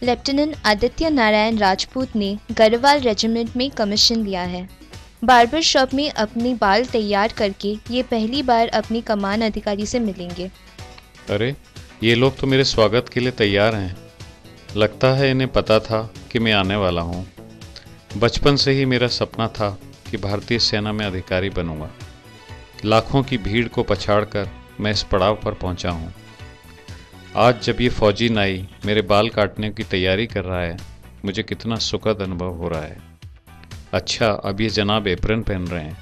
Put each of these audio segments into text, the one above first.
Lieutenant Aditya Narayan Rajput ने Garhwal regiment में commission लिया है। बार्बर शॉप में अपने बाल तैयार करके ये पहली बार अपनी कमान अधिकारी से मिलेंगे। अरे, ये लोग तो मेरे स्वागत के लिए तैयार हैं। लगता है इन्हें पता था कि मैं आने वाला हूँ। बचपन से ही मेरा सपना था कि भारतीय सेना में अधिकारी बनूंगा। लाखों की भीड़ को पछाड़कर मैं इस पड़ाव पर पहुंचा हूँ। आज जब ये फौजी नाई मेरे बाल काटने की तैयारी कर रहा है, मुझे कितना सुखद अनुभव हो रहा है। अच्छा, अब ये जनाब एप्रन पहन रहे हैं,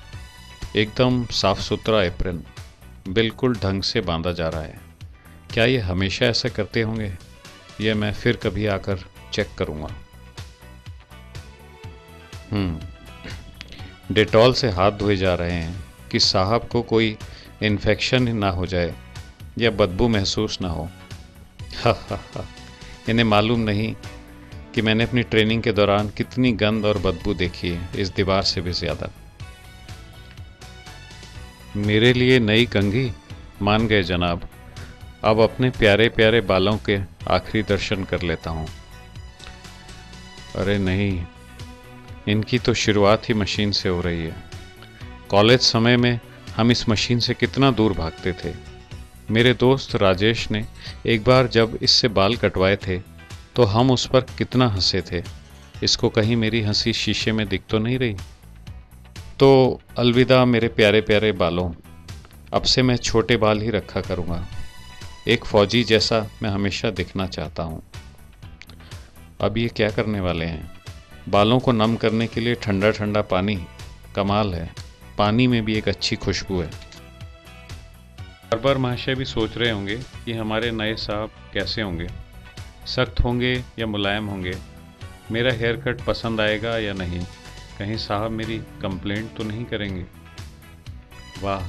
एकदम साफ सुथरा एप्रन, बिल्कुल ढंग से बांधा जा रहा है। क्या ये हमेशा ऐसा करते होंगे या मैं फिर कभी आकर चेक करूँगा। डेटॉल से हाथ धोए जा रहे हैं कि साहब को कोई इन्फेक्शन ना हो जाए या बदबू महसूस ना हो। हा हा हा, इन्हें मालूम नहीं कि मैंने अपनी ट्रेनिंग के दौरान कितनी गंध और बदबू देखी है, इस दीवार से भी ज़्यादा। मेरे लिए नई कंघी? मान गए जनाब। अब अपने प्यारे प्यारे बालों के आखिरी दर्शन कर लेता हूँ। अरे नहीं, इनकी तो शुरुआत ही मशीन से हो रही है। कॉलेज समय में हम इस मशीन से कितना दूर भागते थे। मेरे दोस्त राजेश ने एक बार जब इससे बाल कटवाए थे तो हम उस पर कितना हंसे थे। इसको कहीं मेरी हंसी शीशे में दिख तो नहीं रही। तो अलविदा मेरे प्यारे प्यारे बालों, अब से मैं छोटे बाल ही रखा करूँगा। एक फौजी जैसा मैं हमेशा दिखना चाहता हूँ। अब ये क्या करने वाले हैं? बालों को नम करने के लिए ठंडा ठंडा पानी। कमाल है, पानी में भी एक अच्छी खुशबू है। बार्बर महाशय भी सोच रहे होंगे कि हमारे नए साहब कैसे होंगे, सख्त होंगे या मुलायम होंगे, मेरा हेयर कट पसंद आएगा या नहीं, कहीं साहब मेरी कंप्लेंट तो नहीं करेंगे। वाह,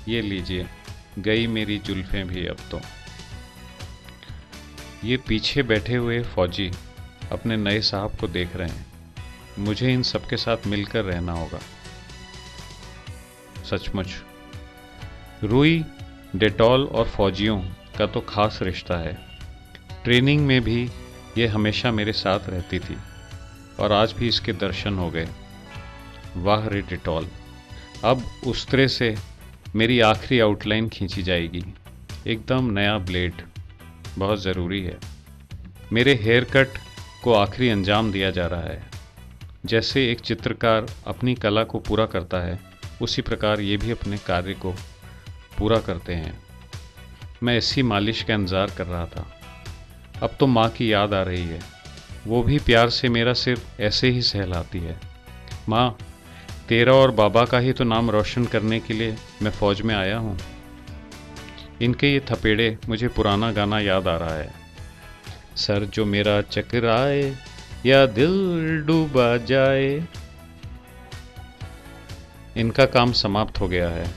ये लीजिए, गई मेरी जुल्फें भी अब तो। ये पीछे बैठे हुए फौजी अपने नए साहब को देख रहे हैं। मुझे इन सबके साथ मिलकर रहना होगा। सचमुच रुई, डेटॉल और फौजियों का तो खास रिश्ता है। ट्रेनिंग में भी ये हमेशा मेरे साथ रहती थी और आज भी इसके दर्शन हो गए। वाह रे डेटॉल, अब उस्तरे से मेरी आखिरी आउटलाइन खींची जाएगी। एकदम नया ब्लेड, बहुत ज़रूरी है। मेरे हेयर कट को आखिरी अंजाम दिया जा रहा है। जैसे एक चित्रकार अपनी कला को पूरा करता है, उसी प्रकार ये भी अपने कार्य को पूरा करते हैं। मैं इसी मालिश का इंतज़ार कर रहा था। अब तो माँ की याद आ रही है। वो भी प्यार से मेरा सिर ऐसे ही सहलाती है। माँ, तेरा और बाबा का ही तो नाम रोशन करने के लिए मैं फ़ौज में आया हूँ। इनके ये थपेड़े मुझे पुराना गाना याद आ रहा है। सर जो मेरा चकराए या दिल डूबा जाए। इनका काम समाप्त हो गया है।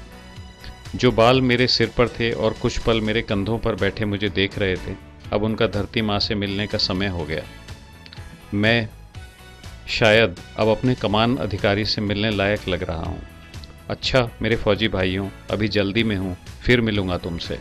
जो बाल मेरे सिर पर थे और कुछ पल मेरे कंधों पर बैठे मुझे देख रहे थे, अब उनका धरती माँ से मिलने का समय हो गया। मैं शायद अब अपने कमान अधिकारी से मिलने लायक लग रहा हूँ। अच्छा मेरे फौजी भाइयों, अभी जल्दी में हूँ, फिर मिलूँगा तुमसे।